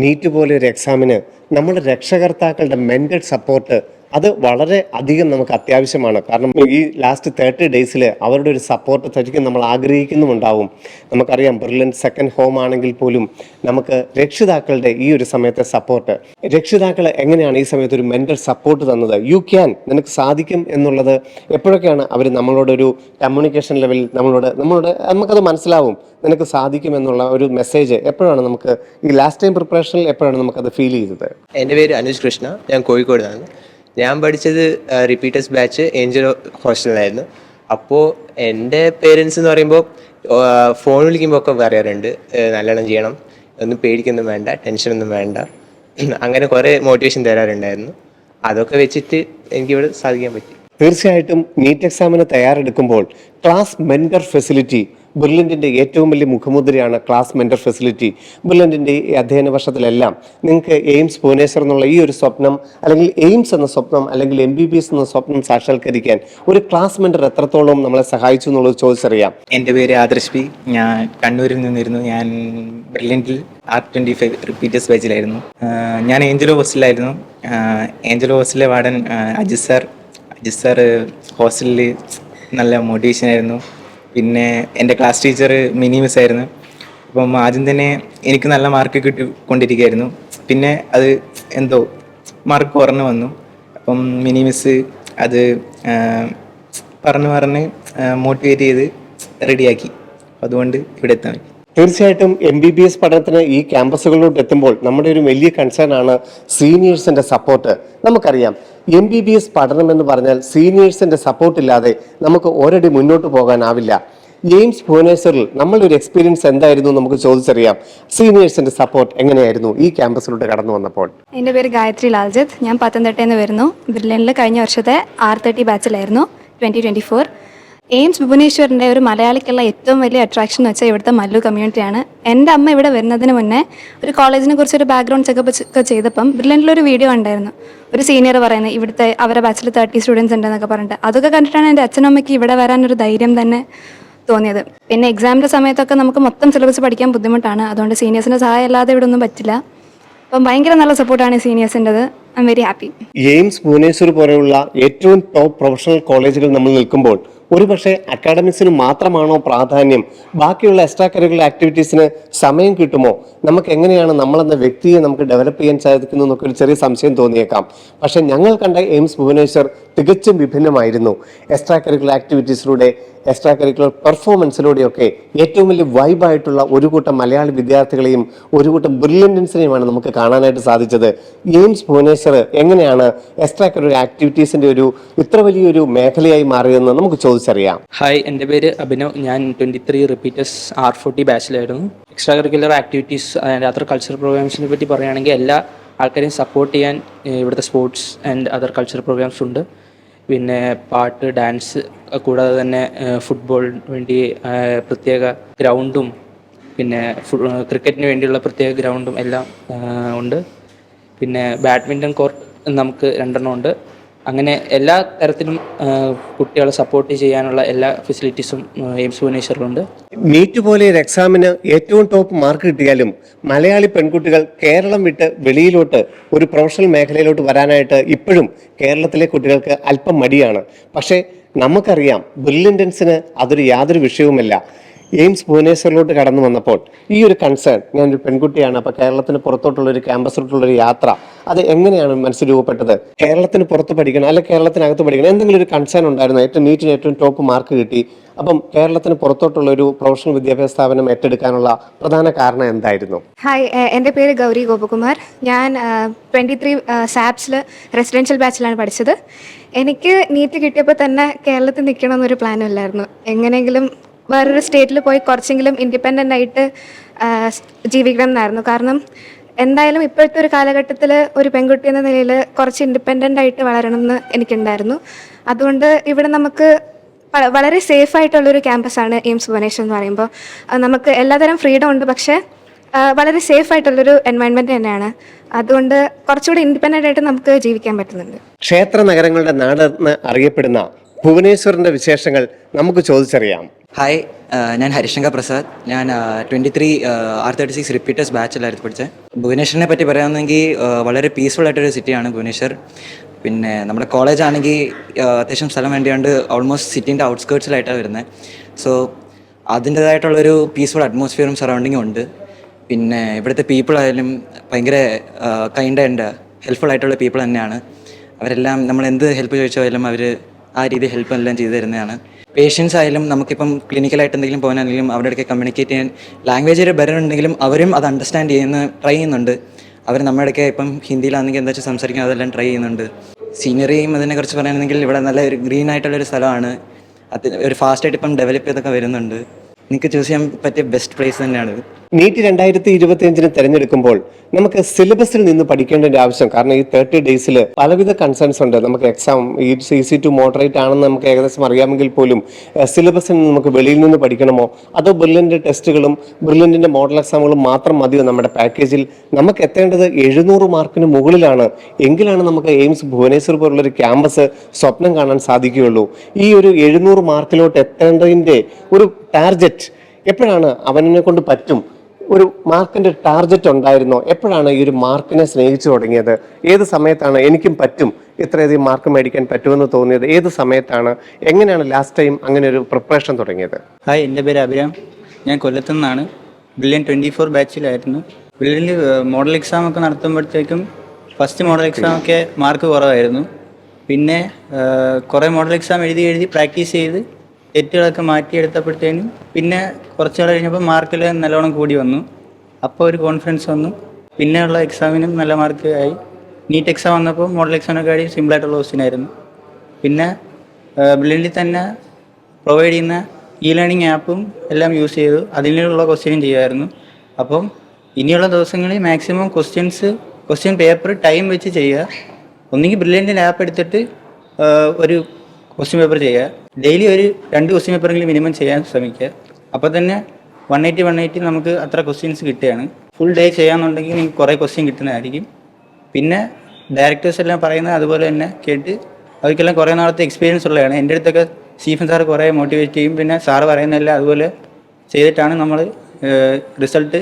നീറ്റ് പോലെ ഒരു എക്സാമിന് നമ്മുടെ രക്ഷകർത്താക്കളുടെ മെൻ്റൽ സപ്പോർട്ട് അത് വളരെ അധികം നമുക്ക് അത്യാവശ്യമാണ്. കാരണം ഈ ലാസ്റ്റ് 30 ഡേയ്സിൽ അവരുടെ ഒരു സപ്പോർട്ട് ശരിക്കും നമ്മൾ ആഗ്രഹിക്കുന്നുമുണ്ടാവും. നമുക്കറിയാം, ബ്രില്യൻറ്റ് സെക്കൻഡ് ഹോം ആണെങ്കിൽ പോലും നമുക്ക് രക്ഷിതാക്കളുടെ ഈ ഒരു സമയത്തെ സപ്പോർട്ട്, രക്ഷിതാക്കൾ എങ്ങനെയാണ് ഈ സമയത്ത് ഒരു മെൻ്റൽ സപ്പോർട്ട് തന്നത്? യു ക്യാൻ, നിനക്ക് സാധിക്കും എന്നുള്ളത് എപ്പോഴൊക്കെയാണ് അവർ നമ്മളോടൊരു കമ്മ്യൂണിക്കേഷൻ ലെവലിൽ നമുക്കത് മനസ്സിലാവും, നിനക്ക് സാധിക്കും എന്നുള്ള ഒരു മെസ്സേജ് എപ്പോഴാണ് നമുക്ക് ഈ ലാസ്റ്റ് ടൈം പ്രിപ്പറേഷനിൽ എപ്പോഴാണ് നമുക്കത് ഫീൽ ചെയ്തത്? എൻ്റെ പേര് അനുജ് കൃഷ്ണ, ഞാൻ കോഴിക്കോടാണ്. ഞാൻ പഠിച്ചത് റിപ്പീറ്റേഴ്സ് ബാച്ച് ഏഞ്ചൽ ഹോസ്റ്റലിലായിരുന്നു. അപ്പോൾ എൻ്റെ പേരൻസ് എന്ന് പറയുമ്പോൾ ഫോൺ വിളിക്കുമ്പോൾ ഒക്കെ പറയാറുണ്ട്, നല്ലോണം ചെയ്യണം, ഒന്നും പേടിക്കൊന്നും വേണ്ട, ടെൻഷനൊന്നും വേണ്ട, അങ്ങനെ കുറേ മോട്ടിവേഷൻ തരാറുണ്ടായിരുന്നു. അതൊക്കെ വെച്ചിട്ട് എനിക്കിവിടെ സാധിക്കാൻ പറ്റി. തീർച്ചയായിട്ടും നീറ്റ് എക്സാമിന് തയ്യാറെടുക്കുമ്പോൾ ക്ലാസ് മെൻറ്റർ ഫെസിലിറ്റി ബ്രില്യൻറ്റിൻ്റെ ഏറ്റവും വലിയ മുഖമുദ്രയാണ് ക്ലാസ് മെൻറ്റർ ഫെസിലിറ്റി. ബ്രില്യൻറ്റിൻ്റെ ഈ അധ്യയന വർഷത്തിലെല്ലാം നിങ്ങൾക്ക് എയിംസ് ഭുവനേശ്വർ എന്നുള്ള ഈ ഒരു സ്വപ്നം, അല്ലെങ്കിൽ എയിംസ് എന്ന സ്വപ്നം, അല്ലെങ്കിൽ MBBS എന്ന സ്വപ്നം സാക്ഷാത്കരിക്കാൻ ഒരു ക്ലാസ് മെൻറ്റർ എത്രത്തോളം നമ്മളെ സഹായിച്ചു എന്നുള്ളത് ചോദിച്ചറിയാം. എൻ്റെ പേര് ആദർശ് പി. ഞാൻ കണ്ണൂരിൽ നിന്നിരുന്നു. ഞാൻ ബ്രില്യൻറ്റിൽ R25 റിപ്പീറ്റേഴ്സ് ബാച്ചിലായിരുന്നു. ഞാൻ ഏഞ്ചലോ ഹോസ്റ്റലിലായിരുന്നു. ഏഞ്ചലോ ഹോസ്റ്റലിലെ വാർഡൻ അജിത് സാർ ഹോസ്റ്റലിൽ നല്ല മോട്ടിവേഷനായിരുന്നു. പിന്നെ എൻ്റെ ക്ലാസ് ടീച്ചർ മിനി മിസ് ആയിരുന്നു. അപ്പം ആദ്യം തന്നെ എനിക്ക് നല്ല മാർക്ക് കിട്ടിക്കൊണ്ടിരിക്കുകയായിരുന്നു. പിന്നെ അത് എന്തോ മാർക്ക് കുറഞ്ഞു വന്നു. അപ്പം മിനി മിസ് അത് പറഞ്ഞ് മോട്ടിവേറ്റ് ചെയ്ത് റെഡിയാക്കി. അതുകൊണ്ട് ഇവിടെ എത്താൻ പറ്റി. തീർച്ചയായിട്ടും MBBS പഠനത്തിന് ഈ ക്യാമ്പസുകളിലോട്ട് എത്തുമ്പോൾ നമ്മുടെ ഒരു വലിയ കൺസേൺ ആണ് സീനിയേഴ്സിൻ്റെ സപ്പോർട്ട്. നമുക്കറിയാം, MBBS പഠനം എന്ന് പറഞ്ഞാൽ സീനിയേഴ്സിൻ്റെ സപ്പോർട്ടില്ലാതെ നമുക്ക് ഒരടി മുന്നോട്ട് പോകാനാവില്ല. എയിംസ് ഭുവനേശ്വറിൽ നമ്മളുടെ ഒരു എക്സ്പീരിയൻസ് എന്തായിരുന്നു നമുക്ക് ചോദിച്ചറിയാം. സീനിയേഴ്സിൻ്റെ സപ്പോർട്ട് എങ്ങനെയായിരുന്നു ഈ ക്യാമ്പസിലോട്ട് കടന്നു വന്നപ്പോൾ? എൻ്റെ പേര് ഗായത്രി ലാൽജിത്ത്. ഞാൻ പത്തനംതിട്ടയിൽ നിന്ന് വരുന്നു. ബ്രില്യൻറ്റിൽ കഴിഞ്ഞ വർഷത്തെ R30 ബാച്ചിലായിരുന്നു 2024. എയിംസ് ഭുവനേശ്വറിൻ്റെ ഒരു മലയാളിക്കുള്ള ഏറ്റവും വലിയ അട്രാക്ഷൻ എന്ന് വെച്ചാൽ ഇവിടുത്തെ മല്ലു കമ്മ്യൂണിറ്റിയാണ്. എൻ്റെ അമ്മ ഇവിടെ വരുന്നതിന് മുന്നേ ഒരു കോളേജിനെ കുറിച്ച് ഒരു ബാക്ക്ഗ്രൗണ്ട് ചെക്കപ്പ് ഒക്കെ ചെയ്തപ്പം ബ്രില്യൻറ്റിലൊരു വീഡിയോ ഉണ്ടായിരുന്നു. ഒരു സീനിയർ പറയുന്നത് ഇവിടുത്തെ അവരുടെ ബാച്ചിൽ 30 സ്റ്റുഡൻസ് ഉണ്ടെന്നൊക്കെ പറഞ്ഞിട്ട്. അതൊക്കെ കണ്ടിട്ടാണ് എൻ്റെ അച്ഛനും അമ്മയ്ക്ക് ഇവിടെ വരാനൊരു ധൈര്യം തന്നെ തോന്നിയത്. പിന്നെ എക്സാമിൻ്റെ സമയത്തൊക്കെ നമുക്ക് മൊത്തം സിലബസ് പഠിക്കാൻ ബുദ്ധിമുട്ടാണ്. അതുകൊണ്ട് സീനിയേഴ്സിൻ്റെ സഹായം അല്ലാതെ ഇവിടെ ഒന്നും പറ്റില്ല. അപ്പം ഭയങ്കര നല്ല സപ്പോർട്ടാണ് സീനിയേഴ്സിൻ്റെത്. I am very happy. AIIMS Bhubaneswar പോലെയുള്ള ഏറ്റവും ടോപ്പ് പ്രൊഫഷണൽ കോളേജുകൾ നമ്മൾ നിൽക്കുമ്പോൾ ഒരുപക്ഷെ അക്കാഡമിക്സിന് മാത്രമാണോ പ്രാധാന്യം, ബാക്കിയുള്ള എക്സ്ട്രാ കരിക്കുലർ ആക്ടിവിറ്റീസിന് സമയം കിട്ടുമോ, നമുക്ക് എങ്ങനെയാണ് നമ്മളെന്ന വ്യക്തിയെ നമുക്ക് ഡെവലപ്പ് ചെയ്യാൻ സാധിക്കുന്നു എന്നൊക്കെ ഒരു ചെറിയ സംശയം തോന്നിയേക്കാം. പക്ഷേ ഞങ്ങൾ കണ്ട എയിംസ് ഭുവനേശ്വർ തികച്ചും വിഭിന്നമായിരുന്നു. എക്സ്ട്രാ കരിക്കുലർ ആക്ടിവിറ്റീസിലൂടെ, എക്സ്ട്രാ കരിക്കുലർ പെർഫോമൻസിലൂടെയൊക്കെ ഏറ്റവും വലിയ വൈബായിട്ടുള്ള ഒരു കൂട്ടം മലയാളി വിദ്യാർത്ഥികളെയും ഒരു കൂട്ടം ബ്രില്യൻസിനെയുമാണ് നമുക്ക് കാണാനായിട്ട് സാധിച്ചത്. എയിംസ് ഭുവനേശ്വർ എങ്ങനെയാണ് എക്സ്ട്രാ കരിക്കുലർ ആക്ടിവിറ്റീസിൻ്റെ ഒരു ഇത്ര വലിയൊരു മേഖലയായി മാറിയതെന്ന് നമുക്ക് ചോദിച്ചറിയാം. ഹായ്, എൻ്റെ പേര് അഭിനവ്. ഞാൻ 23 റിപ്പീറ്റേഴ്സ് R40 ബാച്ചിലായിരുന്നു. Extra curricular activities and other cultural പ്രോഗ്രാംസിനെ പറ്റി പറയുകയാണെങ്കിൽ എല്ലാ ആൾക്കാരെയും സപ്പോർട്ട് ചെയ്യാൻ ഇവിടുത്തെ sports and other cultural programmes ഉണ്ട്. പിന്നെ പാട്ട്, ഡാൻസ്, കൂടാതെ തന്നെ ഫുട്ബോളിന് വേണ്ടി പ്രത്യേക ഗ്രൗണ്ടും പിന്നെ ക്രിക്കറ്റിന് വേണ്ടിയുള്ള പ്രത്യേക ഗ്രൗണ്ടും എല്ലാം ഉണ്ട്. പിന്നെ ബാഡ്മിൻ്റൺ കോർട്ട് നമുക്ക് 2 ഉണ്ട്. അങ്ങനെ എല്ലാ തരത്തിലും കുട്ടികളെ സപ്പോർട്ട് ചെയ്യാനുള്ള എല്ലാ ഫെസിലിറ്റീസും എയിംസ് ഭുവനേശ്വറിലുണ്ട്. നീറ്റ് പോലെ ഒരു എക്സാമിന് ഏറ്റവും ടോപ്പ് മാർക്ക് കിട്ടിയാലും മലയാളി പെൺകുട്ടികൾ കേരളം വിട്ട് വെളിയിലോട്ട് ഒരു പ്രൊഫഷണൽ മേഖലയിലോട്ട് വരാനായിട്ട് ഇപ്പോഴും കേരളത്തിലെ കുട്ടികൾക്ക് അല്പം മടിയാണ്. പക്ഷേ നമുക്കറിയാം, ബ്രില്യൻസിന് അതൊരു യാതൊരു വിഷയവുമല്ല. എയിംസ് ഭുവനേശ്വറിലോട്ട് കടന്നു വന്നപ്പോൾ ഈ ഒരു കൺസേൺ, ഞാനൊരു പെൺകുട്ടിയാണ്, അപ്പോൾ കേരളത്തിന് പുറത്തോട്ടുള്ളൊരു ക്യാമ്പസിലോട്ടുള്ളൊരു യാത്ര, അത് എങ്ങനെയാണ് മനസ്സിൽ രൂപപ്പെട്ടത്? കേരളത്തിന് പുറത്ത് പഠിക്കണം അല്ലെങ്കിൽ കേരളത്തിനകത്ത് പഠിക്കണം, എന്തെങ്കിലും ഒരു കൺസേൺ ഉണ്ടായിരുന്നു? ഏറ്റവും നീറ്റിന് ഏറ്റവും ടോപ്പ് മാർക്ക് കിട്ടി, അപ്പം കേരളത്തിന് പുറത്തോട്ടുള്ള ഒരു പ്രൊഫഷണൽ വിദ്യാഭ്യാസ സ്ഥാപനം ഏറ്റെടുക്കാനുള്ള പ്രധാന കാരണം എന്തായിരുന്നു? ഹായ്, എൻ്റെ പേര് ഗൗരി ഗോപകുമാർ. ഞാൻ 23 സാപ്സിൽ റെസിഡൻഷ്യൽ ബാച്ചിലാണ് പഠിച്ചത്. എനിക്ക് നീറ്റ് കിട്ടിയപ്പോൾ തന്നെ കേരളത്തിൽ നിൽക്കണമെന്നൊരു പ്ലാനും ഇല്ലായിരുന്നു. എങ്ങനെയെങ്കിലും വേറൊരു സ്റ്റേറ്റിൽ പോയി കുറച്ചെങ്കിലും ഇൻഡിപെൻഡൻ്റ് ആയിട്ട് ജീവിക്കണം എന്നായിരുന്നു. കാരണം എന്തായാലും ഇപ്പോഴത്തെ ഒരു കാലഘട്ടത്തിൽ ഒരു പെൺകുട്ടി എന്ന നിലയിൽ കുറച്ച് ഇൻഡിപെൻഡൻ്റ് ആയിട്ട് വളരണമെന്ന് എനിക്കുണ്ടായിരുന്നു. അതുകൊണ്ട് ഇവിടെ നമുക്ക് വളരെ സേഫ് ആയിട്ടുള്ളൊരു ക്യാമ്പസാണ് എയിംസ് ഭുവനേശ്വർ എന്ന് പറയുമ്പോൾ. നമുക്ക് എല്ലാതരം ഫ്രീഡം ഉണ്ട്, പക്ഷേ വളരെ സേഫ് ആയിട്ടുള്ളൊരു എൻവയൺമെൻറ്റ് തന്നെയാണ്. അതുകൊണ്ട് കുറച്ചുകൂടി ഇൻഡിപെൻഡൻ്റ് ആയിട്ട് നമുക്ക് ജീവിക്കാൻ പറ്റുന്നുണ്ട്. ക്ഷേത്ര നഗരങ്ങളുടെ നാടെന്ന് അറിയപ്പെടുന്ന ഭുവനേശ്വറിന്റെ വിശേഷങ്ങൾ നമുക്ക് ചോദിച്ചറിയാം. ഹായ്, ഞാൻ ഹരിശങ്കർ പ്രസാദ്. ഞാൻ 23 R36 റിപ്പീറ്റേഴ്സ് ബാച്ചിലായിരുന്നു പഠിച്ചത്. ഭുവനേശ്വറിനെ പറ്റി പറയുകയാണെങ്കിൽ വളരെ പീസ്ഫുൾ ആയിട്ടൊരു സിറ്റിയാണ് ഭുവനേശ്വർ. പിന്നെ നമ്മുടെ കോളേജ് ആണെങ്കിൽ അത്യാവശ്യം സ്ഥലം വേണ്ടിയുണ്ട്, ഓൾമോസ്റ്റ് സിറ്റീൻ്റെ ഔട്ട്സ്കേർട്സിലായിട്ടാണ് വരുന്നത്. സോ അതിൻ്റേതായിട്ടുള്ളൊരു പീസ്ഫുൾ അറ്റ്മോസ്ഫിയറും സറൗണ്ടിങ്ങും ഉണ്ട്. പിന്നെ ഇവിടുത്തെ പീപ്പിൾ ആയാലും ഭയങ്കര കൈൻഡ് ആൻഡ് ഹെൽപ്ഫുൾ ആയിട്ടുള്ള പീപ്പിൾ തന്നെയാണ്. അവരെല്ലാം നമ്മൾ എന്ത് ഹെൽപ്പ് ചോദിച്ചാലും അവർ ആ രീതി ഹെൽപ്പ് എല്ലാം ചെയ്തു തരുന്നതാണ്. പേഷ്യൻസ് ആയാലും നമുക്കിപ്പം ക്ലിനിക്കലായിട്ട് എന്തെങ്കിലും പോകാനാണെങ്കിലും അവരുടെയൊക്കെ കമ്മ്യൂണിക്കേറ്റ് ചെയ്യാൻ ലാംഗ്വേജ് ഒരു ബെറ്റർ ഉണ്ടെങ്കിലും അവരും അത് അണ്ടർസ്റ്റാൻഡ് ട്രൈ ചെയ്യുന്നുണ്ട്. അവർ നമ്മുടെയൊക്കെ ഇപ്പം ഹിന്ദിയിലാണെങ്കിൽ എന്താ വെച്ചാൽ സംസാരിക്കും, അതെല്ലാം ട്രൈ ചെയ്യുന്നുണ്ട്. സീനറിയും അതിനെക്കുറിച്ച് പറയുകയാണെങ്കിൽ ഇവിടെ നല്ല ഒരു ഗ്രീൻ ആയിട്ടുള്ളൊരു സ്ഥലമാണ്. അത് ഒരു ഫാസ്റ്റായിട്ട് ഇപ്പം ഡെവലപ്പ് ചെയ്തൊക്കെ വരുന്നുണ്ട്. എനിക്ക് ചൂസ് ചെയ്യാൻ പറ്റിയ ബെസ്റ്റ് പ്ലേസ് തന്നെയാണ്. നീറ്റ് 2025 തിരഞ്ഞെടുക്കുമ്പോൾ നമുക്ക് സിലബസിൽ നിന്ന് പഠിക്കേണ്ട ഒരു ആവശ്യം, കാരണം ഈ 30 ഡേയ്സിൽ പലവിധ കൺസേൺസ് ഉണ്ട്. നമുക്ക് എക്സാം ഈ CC2 മോഡറേറ്റ് ആണെന്ന് നമുക്ക് ഏകദേശം അറിയാമെങ്കിൽ പോലും സിലബസിൽ നിന്ന് നമുക്ക് വെളിയിൽ നിന്ന് പഠിക്കണമോ, അതോ ബ്രില്യൻ്റ് ടെസ്റ്റുകളും ബ്രില്യൻറ്റിൻ്റെ മോഡൽ എക്സാമുകളും മാത്രം മതിയോ നമ്മുടെ പാക്കേജിൽ? നമുക്ക് എത്തേണ്ടത് 700 മാർക്കിന് മുകളിലാണ്. എങ്കിലാണ് നമുക്ക് എയിംസ് ഭുവനേശ്വർ പോലുള്ളൊരു ക്യാമ്പസ് സ്വപ്നം കാണാൻ സാധിക്കുകയുള്ളൂ. ഈ ഒരു 700 മാർക്കിലോട്ട് എത്തേണ്ടതിൻ്റെ ഒരു ടാർഗറ്റ് എപ്പോഴാണ് അവനെ കൊണ്ട് പറ്റും? ഒരു മാർക്കിൻ്റെ ടാർഗറ്റ് ഉണ്ടായിരുന്നോ? എപ്പോഴാണ് ഈ ഒരു മാർക്കിനെ സ്നേഹിച്ചു തുടങ്ങിയത്? ഏത് സമയത്താണ് എനിക്കും പറ്റും, ഇത്രയധികം മാർക്ക് മേടിക്കാൻ പറ്റുമെന്ന് തോന്നിയത്? ഏത് സമയത്താണ്? എങ്ങനെയാണ് ലാസ്റ്റ് ടൈം അങ്ങനെ ഒരു പ്രിപ്പറേഷൻ തുടങ്ങിയത്? ഹായ്, എൻ്റെ പേര് അഭിരാം. ഞാൻ കൊല്ലത്തു നിന്നാണ്. ബ്രില്യൻ 24 ബാച്ചിലായിരുന്നു. ബ്രില്യനിൽ മോഡൽ എക്സാം ഒക്കെ നടത്തുമ്പോഴത്തേക്കും ഫസ്റ്റ് മോഡൽ എക്സാമൊക്കെ മാർക്ക് കുറവായിരുന്നു. പിന്നെ കുറേ മോഡൽ എക്സാം എഴുതി പ്രാക്ടീസ് ചെയ്ത് തെറ്റുകളൊക്കെ മാറ്റിയെടുത്തപ്പോഴത്തേനും പിന്നെ കുറച്ചുകൾ കഴിഞ്ഞപ്പോൾ മാർക്കിൽ നല്ലോണം കൂടി വന്നു. അപ്പോൾ ഒരു കോൺഫിഡൻസ് വന്നു. പിന്നെയുള്ള എക്സാമിനും നല്ല മാർക്ക് ആയി. നീറ്റ് എക്സാം വന്നപ്പോൾ മോഡൽ എക്സാമിനൊക്കെ ആയി സിമ്പിളായിട്ടുള്ള ക്വസ്റ്റ്യൻ ആയിരുന്നു. പിന്നെ ബ്രില്യൻറ്റിൽ തന്നെ പ്രൊവൈഡ് ചെയ്യുന്ന ലേണിംഗ് ആപ്പും എല്ലാം യൂസ് ചെയ്തു. അതിനുള്ള ക്വസ്റ്റ്യനും ചെയ്യുമായിരുന്നു. അപ്പം ഇനിയുള്ള ദിവസങ്ങളിൽ മാക്സിമം ക്വസ്റ്റ്യൻ പേപ്പർ ടൈം വെച്ച് ചെയ്യുക. ഒന്നുകിൽ ബ്രില്യൻറ്റിൻ്റെ ആപ്പ് എടുത്തിട്ട് ഒരു ക്വസ്റ്റ്യൻ പേപ്പർ ചെയ്യുക. ഡെയിലി ഒരു 2 ക്വസ്റ്റ്യൻ പേപ്പറെങ്കിലും മിനിമം ചെയ്യാൻ ശ്രമിക്കുക. അപ്പോൾ തന്നെ 180 നമുക്ക് അത്ര ക്വസ്റ്റ്യൻസ് കിട്ടുകയാണ്. ഫുൾ ഡേ ചെയ്യാമെന്നുണ്ടെങ്കിൽ നിങ്ങൾക്ക് കുറേ ക്വസ്റ്റ്യൻ കിട്ടുന്നതായിരിക്കും. പിന്നെ ഡയറക്ടേഴ്സ് എല്ലാം പറയുന്നത് അതുപോലെ തന്നെ കേട്ട് അവർക്കെല്ലാം കുറേ നാളത്തെ എക്സ്പീരിയൻസ് ഉള്ളതാണ്. എൻ്റെ അടുത്തൊക്കെ സ്റ്റീഫൻ സാർ കുറേ മോട്ടിവേറ്റ് ചെയ്യും. പിന്നെ സാറ് പറയുന്നതെല്ലാം അതുപോലെ ചെയ്തിട്ടാണ് നമ്മൾ റിസൾട്ട്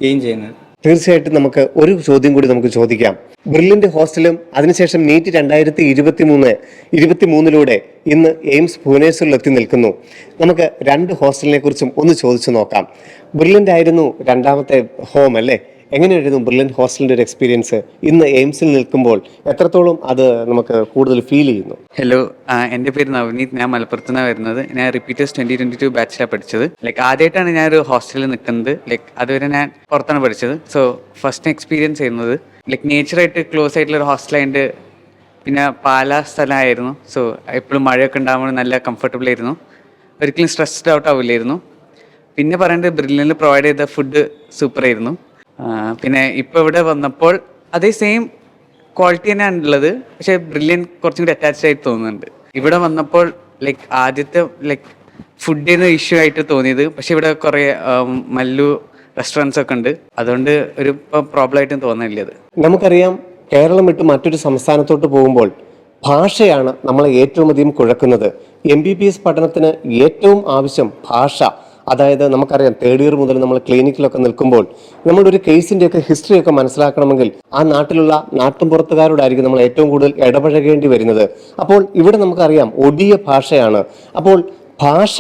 ഗെയിൻ ചെയ്യുന്നത്. തീർച്ചയായിട്ടും നമുക്ക് ഒരു ചോദ്യം കൂടി നമുക്ക് ചോദിക്കാം. ബ്രില്യൻ്റ് ഹോസ്റ്റലും അതിനുശേഷം നീറ്റ് 2023 ഇന്ന് എയിംസ് ഭുവനേശ്വറിൽ എത്തി നിൽക്കുന്നു. നമുക്ക് 2 ഹോസ്റ്റലിനെ കുറിച്ചും ഒന്ന് ചോദിച്ചു നോക്കാം. ബ്രില്യൻ്റ് ആയിരുന്നു രണ്ടാമത്തെ ഹോം അല്ലേ? എങ്ങനെയായിരുന്നു ബ്രില്യൻ്റ് ഹോസ്റ്റലിൻ്റെ ഒരു എക്സ്പീരിയൻസ്? ഇന്ന് എയിംസിൽ നിൽക്കുമ്പോൾ എത്രത്തോളം അത് നമുക്ക് കൂടുതൽ ഫീൽ ചെയ്യുന്നു? ഹലോ, എൻ്റെ പേര് നവനീത്. ഞാൻ മലപ്പുറത്ത് നിന്നാണ് വരുന്നത്. ഞാൻ റിപ്പീറ്റേഴ്സ് 2022 ബാച്ചിലാണ് പഠിച്ചത്. ആദ്യമായിട്ടാണ് ഞാനൊരു ഹോസ്റ്റലിൽ നിൽക്കുന്നത്. അതുവരെ ഞാൻ പുറത്താണ് പഠിച്ചത്. സോ ഫസ്റ്റ് എക്സ്പീരിയൻസ് ചെയ്യുന്നത് നേച്ചറായിട്ട് ക്ലോസ് ആയിട്ടുള്ള ഒരു ഹോസ്റ്റലായിട്ട്, പിന്നെ പാലാ സ്ഥലമായിരുന്നു. സോ എപ്പോഴും മഴയൊക്കെ ഉണ്ടാകുമ്പോൾ നല്ല കംഫർട്ടബിൾ ആയിരുന്നു. ഒരിക്കലും സ്ട്രെസ്ഡ് ഔട്ട് ആവില്ലായിരുന്നു. പിന്നെ പറയേണ്ടത് ബ്രില്യൻ്റിൽ പ്രൊവൈഡ് ചെയ്ത ഫുഡ് സൂപ്പറായിരുന്നു. പിന്നെ ഇപ്പോൾ ഇവിടെ വന്നപ്പോൾ അതേ സെയിം ക്വാളിറ്റി തന്നെയാണ് ഉള്ളത്. പക്ഷേ ബ്രില്യൻ്റ് കുറച്ചും കൂടി അറ്റാച്ച്ഡ് ആയിട്ട് തോന്നുന്നുണ്ട്. ഇവിടെ വന്നപ്പോൾ ആദ്യത്തെ ഫുഡിന് ഇഷ്യൂ ആയിട്ട് തോന്നിയത്. പക്ഷേ ഇവിടെ കുറേ മല്ലു റെസ്റ്റോറൻറ്റ്സ് ഒക്കെ ഉണ്ട്. അതുകൊണ്ട് ഒരു പ്രോബ്ലം ആയിട്ടും തോന്നുന്നില്ല. അത് നമുക്കറിയാം, കേരളം വിട്ട് മറ്റൊരു സംസ്ഥാനത്തോട്ട് പോകുമ്പോൾ ഭാഷയാണ് നമ്മളെ ഏറ്റവും അധികം കുഴക്കുന്നത്. MBBS പഠനത്തിന് ഏറ്റവും ആവശ്യം ഭാഷ. അതായത് നമുക്കറിയാം, 3rd ഇയർ മുതൽ നമ്മൾ ക്ലിനിക്കിലൊക്കെ നിൽക്കുമ്പോൾ നമ്മുടെ ഒരു കേസിൻ്റെയൊക്കെ ഹിസ്റ്ററിയൊക്കെ മനസ്സിലാക്കണമെങ്കിൽ ആ നാട്ടിലുള്ള നാട്ടുംപുറത്തുകാരോടായിരിക്കും നമ്മൾ ഏറ്റവും കൂടുതൽ ഇടപഴകേണ്ടി വരുന്നത്. അപ്പോൾ ഇവിടെ നമുക്കറിയാം ഒഡിയ ഭാഷയാണ്. അപ്പോൾ ഭാഷ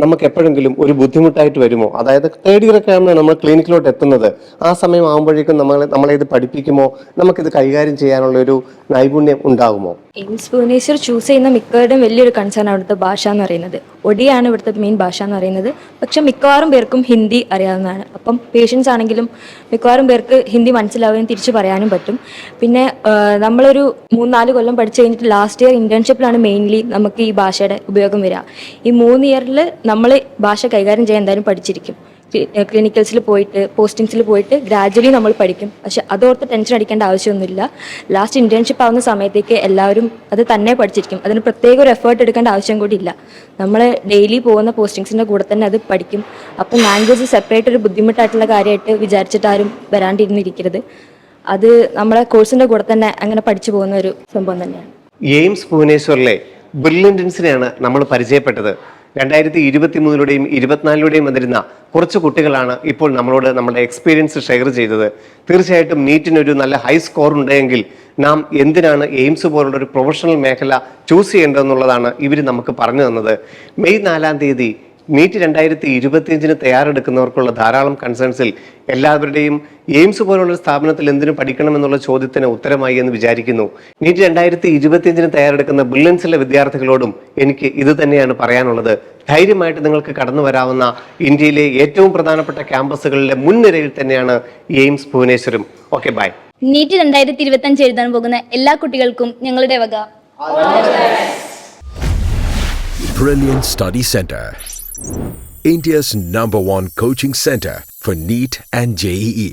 നമുക്ക് എപ്പോഴെങ്കിലും ഒരു ബുദ്ധിമുട്ടായിട്ട് വരുമോ? അതായത് 3rd ഇയർ ഒക്കെ ആകുമ്പോൾ നമ്മൾ ക്ലിനിക്കിലോട്ട് എത്തുന്നത്. ആ സമയം ആകുമ്പോഴേക്കും നമ്മളെ ഇത് പഠിപ്പിക്കുമോ? നമുക്കിത് കൈകാര്യം ചെയ്യാനുള്ള ഒരു നൈപുണ്യം ഉണ്ടാകുമോ? എയിംസ് ഭുവനേശ്വർ ചൂസ് ചെയ്യുന്ന മിക്കവരുടെയും വലിയൊരു കൺസേൺ അവിടുത്തെ ഭാഷ എന്ന് പറയുന്നത്. ഒഡിയാണ് ഇവിടുത്തെ മെയിൻ ഭാഷ എന്ന് പറയുന്നത്. പക്ഷെ മിക്കവാറും പേർക്കും ഹിന്ദി അറിയാവുന്നതാണ്. അപ്പം പേഷ്യൻസ് ആണെങ്കിലും മിക്കവാറും പേർക്ക് ഹിന്ദി മനസ്സിലാവുകയും തിരിച്ചു പറയാനും പറ്റും. പിന്നെ നമ്മളൊരു 3-4 കൊല്ലം പഠിച്ചു കഴിഞ്ഞിട്ട് ലാസ്റ്റ് ഇയർ ഇന്റേൺഷിപ്പിലാണ് മെയിൻലി നമുക്ക് ഈ ഭാഷയുടെ ഉപയോഗം വരിക. ഈ 3 ഇയറിൽ നമ്മൾ ഭാഷ കൈകാര്യം ചെയ്യാൻ എന്തായാലും പഠിച്ചിരിക്കും. ക്ലിനിക്കൽസിൽ പോയിട്ട് പോസ്റ്റിങ്സിൽ പോയിട്ട് ഗ്രാജുവലി നമ്മൾ പഠിക്കും. പക്ഷെ അതോർത്ത് ടെൻഷൻ അടിക്കേണ്ട ആവശ്യമൊന്നുമില്ല. ലാസ്റ്റ് ഇന്റേൺഷിപ്പ് ആവുന്ന സമയത്തേക്ക് എല്ലാവരും അത് തന്നെ പഠിച്ചിരിക്കും. അതിന് പ്രത്യേക ഒരു എഫേർട്ട് എടുക്കേണ്ട ആവശ്യം കൂടി ഇല്ല. നമ്മൾ ഡെയിലി പോകുന്ന പോസ്റ്റിങ്സിൻ്റെ കൂടെ തന്നെ അത് പഠിക്കും. അപ്പം ലാംഗ്വേജ് സെപ്പറേറ്റ് ഒരു ബുദ്ധിമുട്ടായിട്ടുള്ള കാര്യമായിട്ട് വിചാരിച്ചിട്ട് ആരും വരാണ്ടിരുന്നിരിക്കരുത്. അത് നമ്മളെ കോഴ്സിൻ്റെ കൂടെ തന്നെ അങ്ങനെ പഠിച്ചു പോകുന്ന ഒരു സംഭവം തന്നെയാണ്. എയിംസ് ഭുവനേശ്വറിലെ ബ്രില്യൻസിനെയാണ് നമ്മൾ പരിചയപ്പെട്ടത്. 2023 24 വന്നിരുന്ന കുറച്ച് കുട്ടികളാണ് ഇപ്പോൾ നമ്മളോട് നമ്മുടെ എക്സ്പീരിയൻസ് ഷെയർ ചെയ്തത്. തീർച്ചയായിട്ടും നീറ്റിനൊരു നല്ല ഹൈ സ്കോർ ഉണ്ടെങ്കിൽ നാം എന്തിനാണ് എയിംസ് പോലുള്ള ഒരു പ്രൊഫഷണൽ മേഖല ചൂസ് ചെയ്യേണ്ടതെന്നുള്ളതാണ് ഇവർ നമുക്ക് പറഞ്ഞു തന്നത്. മെയ് 4 നീറ്റ് 2025 തയ്യാറെടുക്കുന്നവർക്കുള്ള ധാരാളം കൺസേൺസിൽ എല്ലാവരുടെയും എയിംസ് പോലുള്ള സ്ഥാപനത്തിൽ എന്തിനു പഠിക്കണമെന്നുള്ള ചോദ്യത്തിന് ഉത്തരമായി എന്ന് വിചാരിക്കുന്നു. നീറ്റ് 2025 തയ്യാറെടുക്കുന്ന ബ്രില്യൻസിലെ വിദ്യാർത്ഥികളോടും എനിക്ക് ഇത് തന്നെയാണ് പറയാനുള്ളത്. ധൈര്യമായിട്ട് നിങ്ങൾക്ക് കടന്നു വരാവുന്ന ഇന്ത്യയിലെ ഏറ്റവും പ്രധാനപ്പെട്ട ക്യാമ്പസുകളിലെ മുൻനിരയിൽ തന്നെയാണ് എയിംസ് ഭുവനേശ്വരും. Okay, bye. നീറ്റ് 2025 എഴുതാൻ പോകുന്ന എല്ലാ കുട്ടികൾക്കും ഞങ്ങളുടെ വക Brilliant Study Center, India's #1 coaching center for NEET and JEE.